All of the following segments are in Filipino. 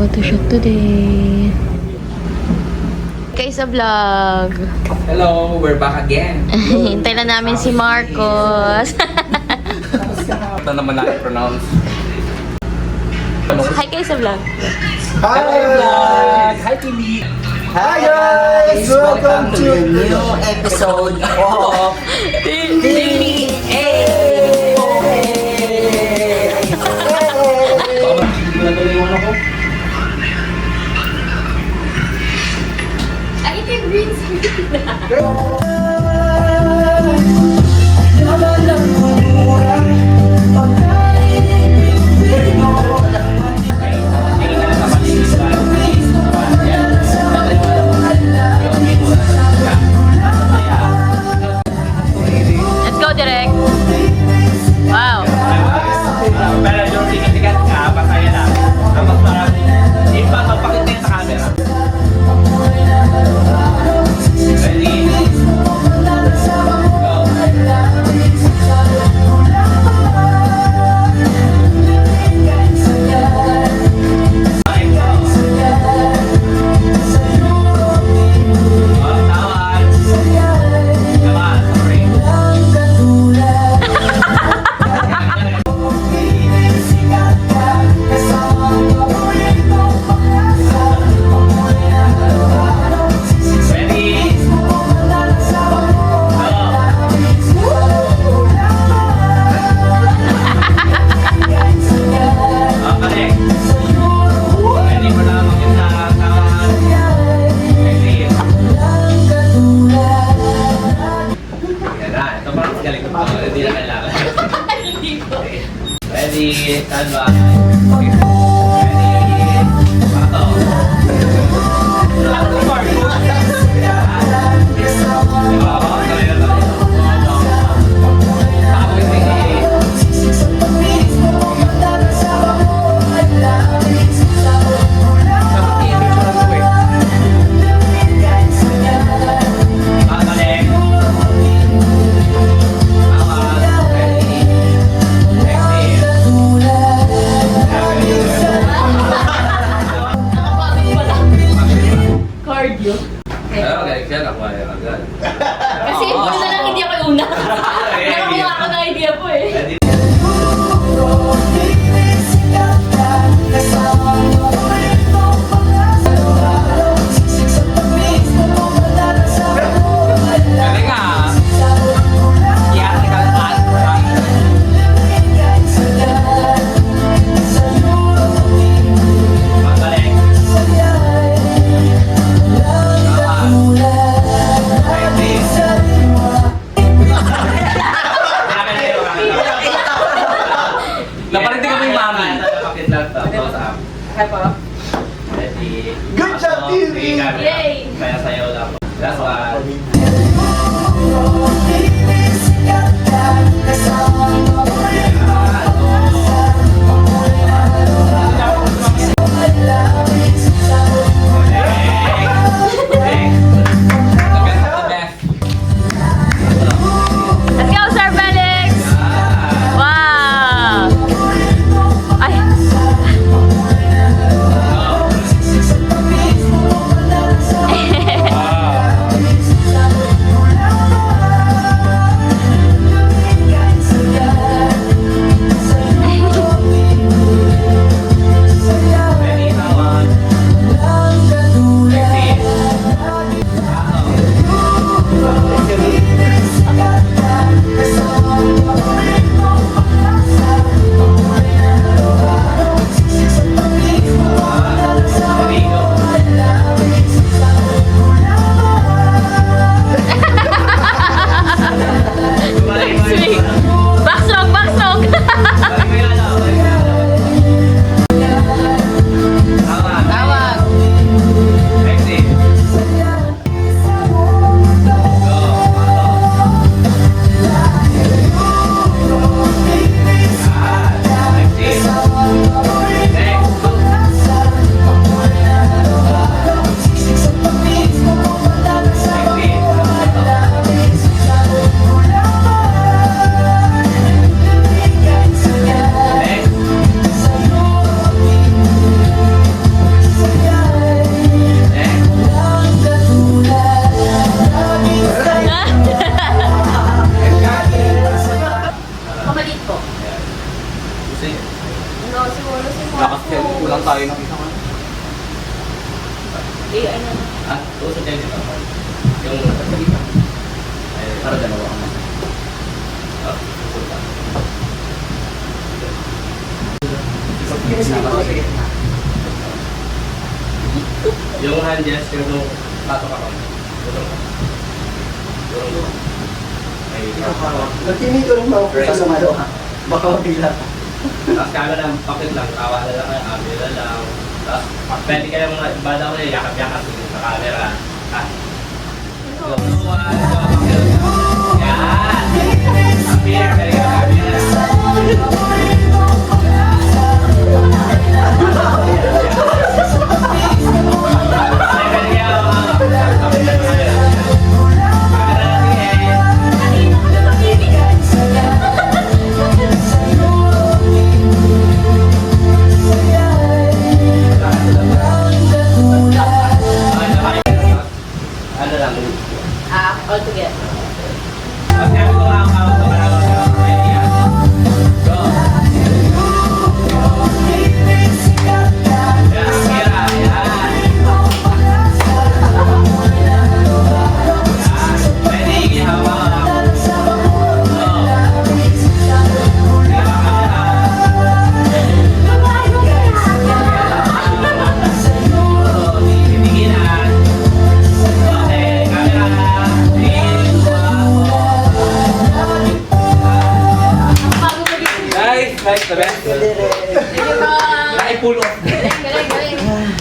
photoshoot today. Kay sa vlog. Hello, we're back again. Hintay na namin si Marcos. Ito naman na i-pronounce. Hi kayo sa vlog. Hi vlog! Hi TV! Hi guys! Welcome to a new episode of TV! Ay, ito yung green screen. Let's go, Direk. Wow. Pero yung sikat ka, pasaya na. Ang mas marami. Hindi pa, magpakita yun sa camera. Ready? Go. Ready, stand by. Ready, Cardio. okay, siya nakuha agad. Kasi una na lang hindi ako yung una. Nakakuha ako ng idea po eh. Ready? Galing nga. Theatrical art. Magaling. Like this. Naparinig kami yung mami. Kapit lang to. Close up. Ready. Good job, TV! Yay! Kaya sayaw lang. Last one. Let's go, Sir Felix! Wow! Ay! Tusok kayo dito. Yung pagkakita. Ay, para dalawa ang mas. Tusok ka. Yung hand gesture nung tatok ako. Tusok ka. Tusok ka. Ay, Nagtinig ko rin ba ako sa sumalo ha? Baka mabila ka. tapos kami lang, pakit lang, tawa na lang kayo, amin na lang. Tapos, pwede kayo mga bada ko na yakap-yakap sa camera. Ah. Go. Yan! Appear, kaya camera. Ano lang, All together. pag kami ko ang ako sa maraming yan. Go! Yan, kira, yan. Pwede ihawa. Go! Nice, the best. Thank you, bro. Naipulo. Galing, galing, galing.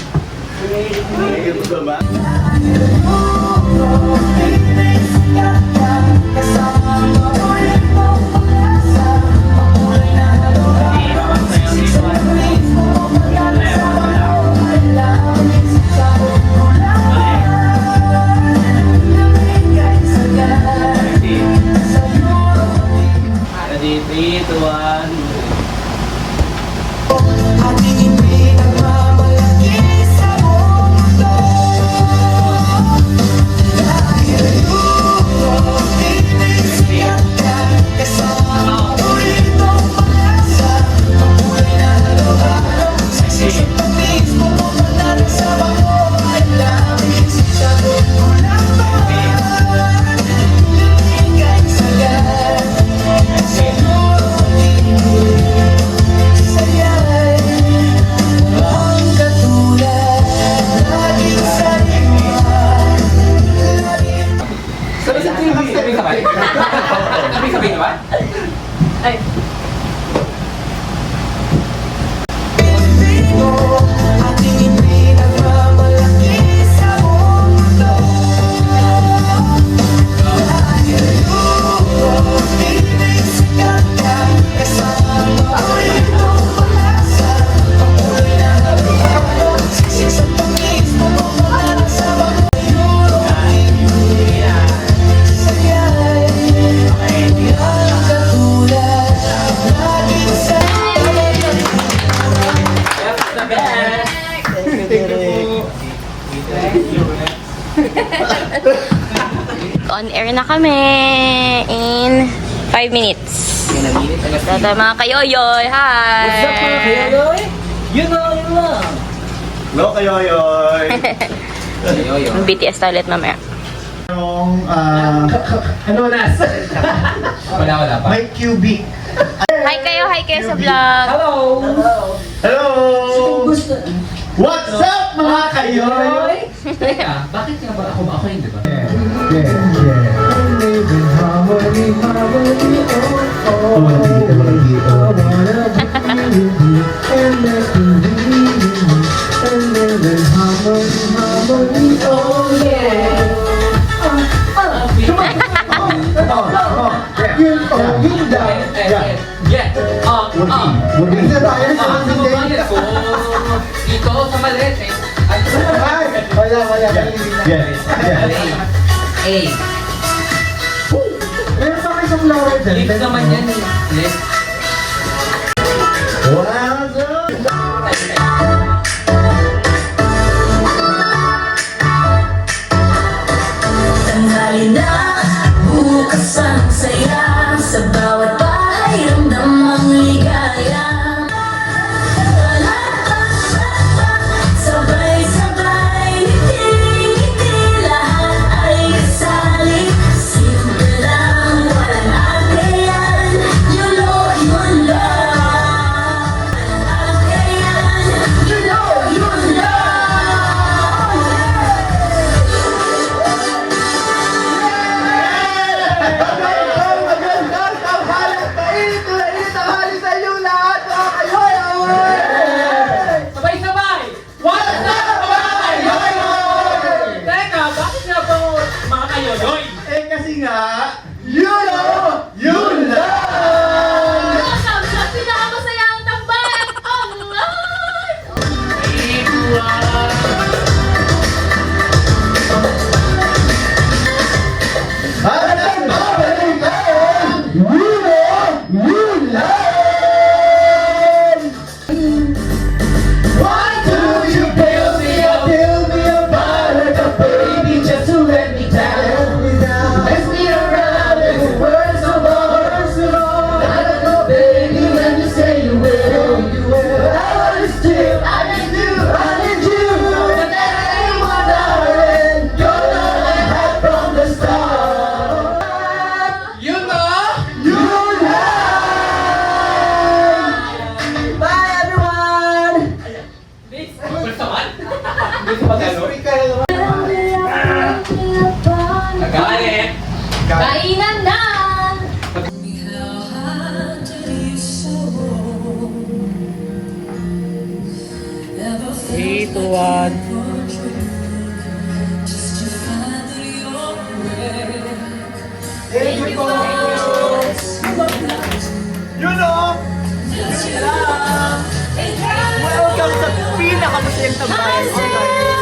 Ready, 3, 2, 1. Sabay ba? Ay. On air na kami in 5 minutes. Tata mga kayoyoy, hi! What's up mga kayoyoy? Yun lang. Hello, Kayoyoy! Ang BTS toilet mamaya. Yung, Ano nas? Wala pa. may cubic. Hi kayo sa vlog. Hello! Hello! What's up, mga Kayoyoy? Teka, bakit nga ba ako yun, di ba? Dito sa malit eh. Hey, Meron pa kayo isang lower dyan. lift naman yan eh. Lift. What's up? Tanghali na, bukas ang saya. Sa bawat bahay, ramdam ang ligaya. Sabay-sabay, ngiti-ngiti. nga, yun o, yun lang! Sabi na, pinakamasaya ang tambayan! Alam mo, balikan! Yun o, yun lang! Why do you build me up like a baby just to let me down? Let's be around every word so long. I don't know, baby, when you say you will. But I want you still. I need you. But that ain't what darling. You're all I had from the start. Yun lang! Bye, everyone! Nagalit! Kainan na! 3, 2, 1. Yun o! Welcome sa pinakamasayang tambayan online.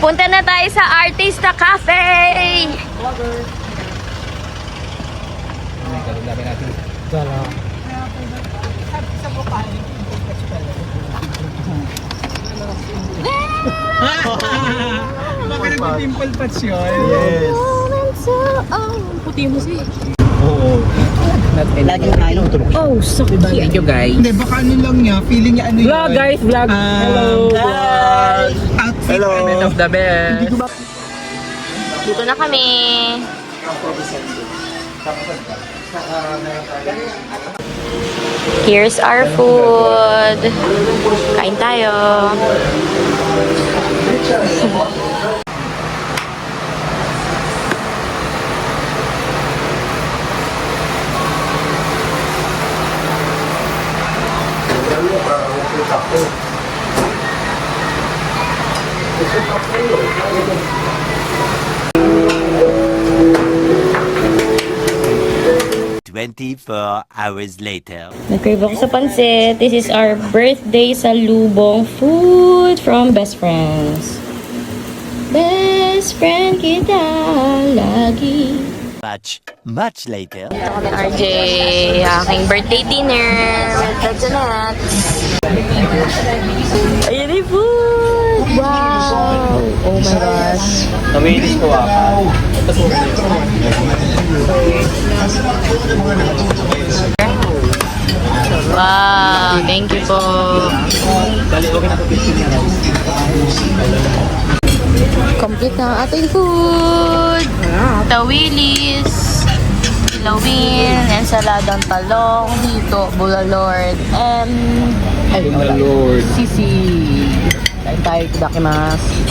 Punta na tayo sa Artista Cafe! Baka nag-dimple patch yun. Yes. Puti mo siya. Laging kain. Oh, so cute. Thank you guys. Hindi, baka ano lang niya, feeling niya ano yun. Vlog guys, vlog. Hello. Outfit. Best of the best. Dito na kami. Here's our food. Kain tayo. Hours later. Nag-crave ako sa pansit. This is our birthday salubong food from Best Friends. Best friend kita lagi. Much later. Ito kami RJ, aking birthday dinner with the Janettes. Ayan yung food! Wow! Oh my gosh. Naminis ko ako. Wow! Thank you po. Complete na ang ating food. Tawilis, lawin, ensaladang talong, hito, bulalord, and Lord. sisi. Kain tayo, itadakimasu.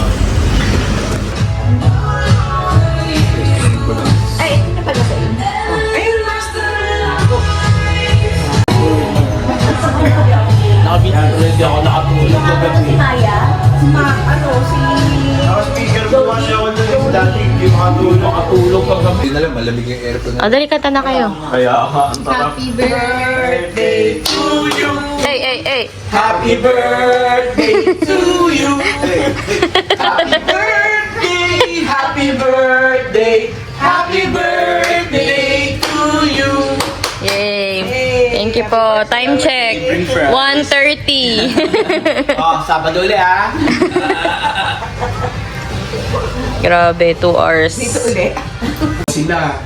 Ready ako nakatulog kagabi. Speaker ko kasi ako dun yung dati, hindi Makatulog kagabi. Hindi na lang, malamig yung aircon na. O, dali kata na kayo. Kaya ang sarap. Happy birthday to you! Hey! Happy birthday to you. Happy birthday, happy birthday, happy birthday to you. Yay! Thank you po. Time check. 1:30. Oh, Sabado ulit ah. Grabe, 2 hours. Sila,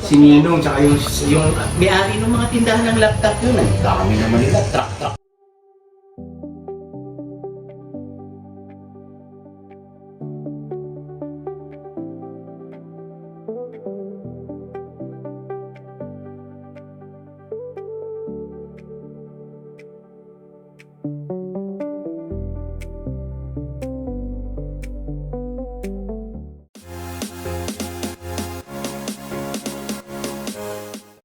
si Ninong, tsaka yung may-ari ng mga tindahan ng laptop yun. Ang dami naman nila, truck.